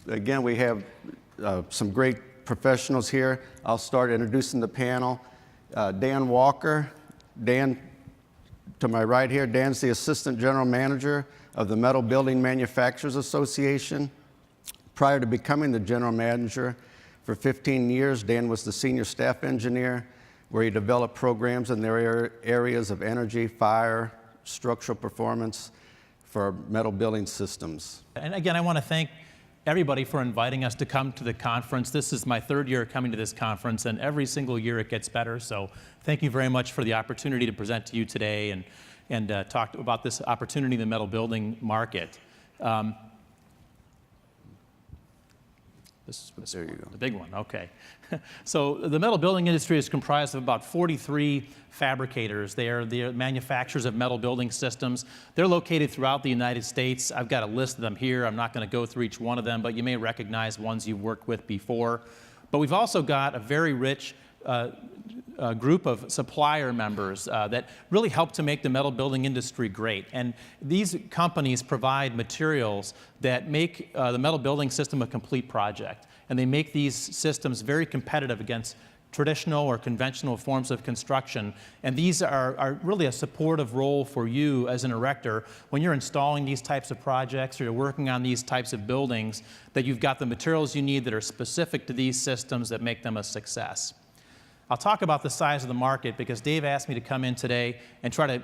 again, we have some great professionals here. I'll start introducing the panel. Dan Walker. Dan, to my right here, Dan's the Assistant General Manager of the Metal Building Manufacturers Association. Prior to becoming the General Manager, for 15 years, Dan was the Senior Staff Engineer, where he developed programs in their areas of energy, fire, structural performance for metal building systems. And again, I want to thank everybody for inviting us to come to the conference. This is my third year coming to this conference, and every single year it gets better. So thank you very much for the opportunity to present to you today and talk about this opportunity in the metal building market. This is there you go. The big one, okay. So the metal building industry is comprised of about 43 fabricators. They are the manufacturers of metal building systems. They're located throughout the United States. I've got a list of them here. I'm not going to go through each one of them, but you may recognize ones you've worked with before. But we've also got a very rich group of supplier members that really help to make the metal building industry great. And these companies provide materials that make the metal building system a complete project. And they make these systems very competitive against traditional or conventional forms of construction. And these are really a supportive role for you as an erector when you're installing these types of projects or you're working on these types of buildings, that you've got the materials you need that are specific to these systems that make them a success. I'll talk about the size of the market because Dave asked me to come in today and try to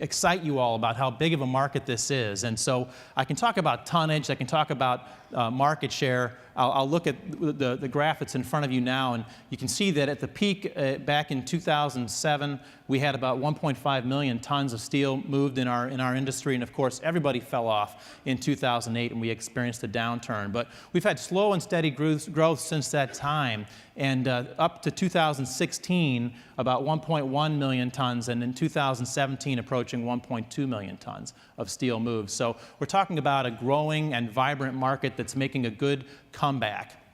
excite you all about how big of a market this is. And so I can talk about tonnage, I can talk about market share. I'll look at the graph that's in front of you now, and you can see that at the peak back in 2007, we had about 1.5 million tons of steel moved in our industry, and of course everybody fell off in 2008 and we experienced a downturn. But we've had slow and steady growth since that time, and up to 2016, about 1.1 million tons, and in 2017 approaching 1.2 million tons of steel moved. So we're talking about a growing and vibrant market that's making a good comeback.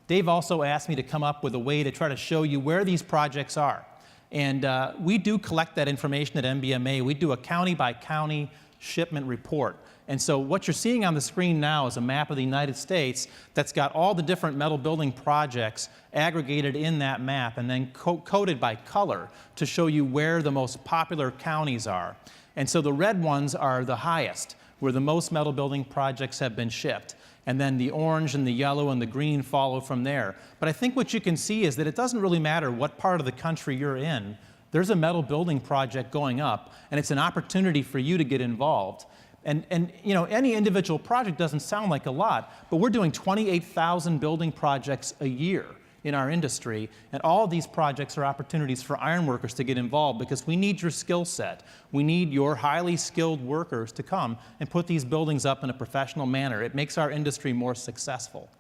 Dave also asked me to come up with a way to try to show you where these projects are. And we do collect that information at MBMA. We do a county-by-county shipment report. And so what you're seeing on the screen now is a map of the United States that's got all the different metal building projects aggregated in that map and then coded by color to show you where the most popular counties are. And so the red ones are the highest, where the most metal building projects have been shipped. And then the orange and the yellow and the green follow from there. But I think what you can see is that it doesn't really matter what part of the country you're in. There's a metal building project going up, and it's an opportunity for you to get involved. And you know, any individual project doesn't sound like a lot, but we're doing 28,000 building projects a year in our industry, and all of these projects are opportunities for ironworkers to get involved because we need your skill set. We need your highly skilled workers to come and put these buildings up in a professional manner. It makes our industry more successful.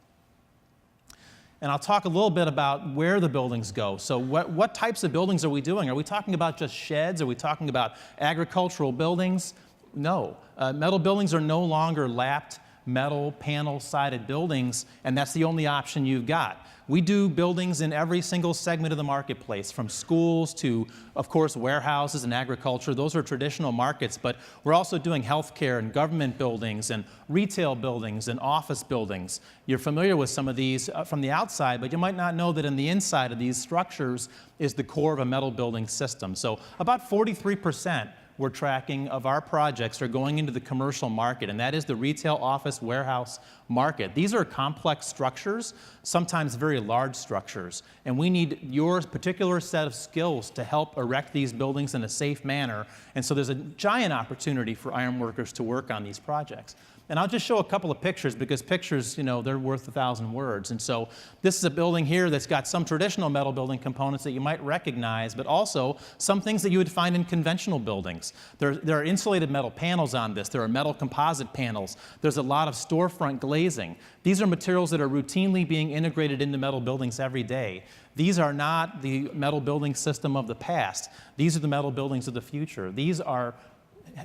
And I'll talk a little bit about where the buildings go. So what types of buildings are we doing? Are we talking about just sheds? Are we talking about agricultural buildings? No. Metal buildings are no longer lapped metal panel-sided buildings, and that's the only option you've got. We do buildings in every single segment of the marketplace, from schools to, of course, warehouses and agriculture. Those are traditional markets, but we're also doing healthcare and government buildings and retail buildings and office buildings. You're familiar with some of these from the outside, but you might not know that in the inside of these structures is the core of a metal building system. So about 43% we're tracking of our projects are going into the commercial market, and that is the retail, office, warehouse market. These are complex structures, sometimes very large structures, and we need your particular set of skills to help erect these buildings in a safe manner. And so there's a giant opportunity for ironworkers to work on these projects. And I'll just show a couple of pictures because pictures, you know, they're worth 1,000 words. And so this is a building here that's got some traditional metal building components that you might recognize, but also some things that you would find in conventional buildings. There are insulated metal panels on this. There are metal composite panels. There's a lot of storefront glazing. These are materials that are routinely being integrated into metal buildings every day. These are not the metal building system of the past. These are the metal buildings of the future. These are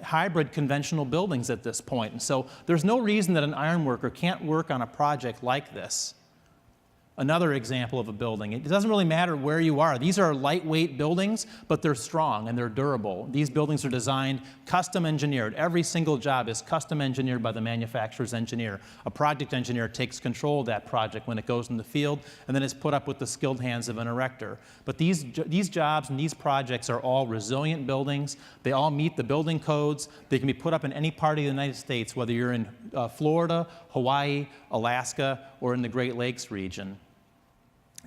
hybrid conventional buildings at this point. And so there's no reason that an ironworker can't work on a project like this. Another example of a building. It doesn't really matter where you are. These are lightweight buildings, but they're strong and they're durable. These buildings are designed, custom engineered. Every single job is custom engineered by the manufacturer's engineer. A project engineer takes control of that project when it goes in the field, and then it's put up with the skilled hands of an erector. But these jobs and these projects are all resilient buildings. They all meet the building codes. They can be put up in any part of the United States, whether you're in Florida, Hawaii, Alaska, or in the Great Lakes region.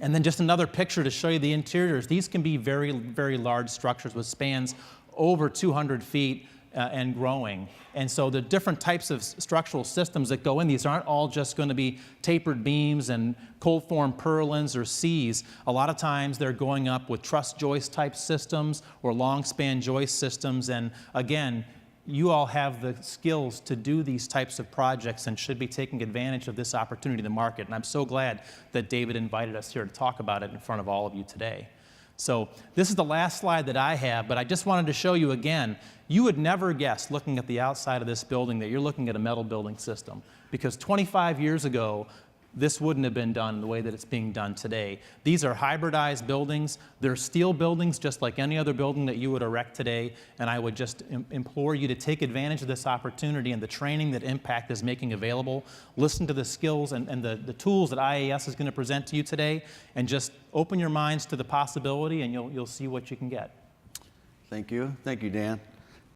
And then just another picture to show you the interiors. These can be very, very large structures with spans over 200 feet and growing. And so the different types of structural systems that go in, these aren't all just going to be tapered beams and cold form purlins or Cs. A lot of times they're going up with truss joist type systems or long span joist systems. And again, you all have the skills to do these types of projects and should be taking advantage of this opportunity in the market. And I'm so glad that David invited us here to talk about it in front of all of you today. So this is the last slide that I have, but I just wanted to show you again, you would never guess looking at the outside of this building that you're looking at a metal building system, because 25 years ago, this wouldn't have been done the way that it's being done today. These are hybridized buildings. They're steel buildings just like any other building that you would erect today, and I would just implore you to take advantage of this opportunity and the training that Impact is making available. Listen to the skills and the tools that IAS is going to present to you today, and just open your minds to the possibility, and you'll see what you can get. Thank you. Thank you, Dan.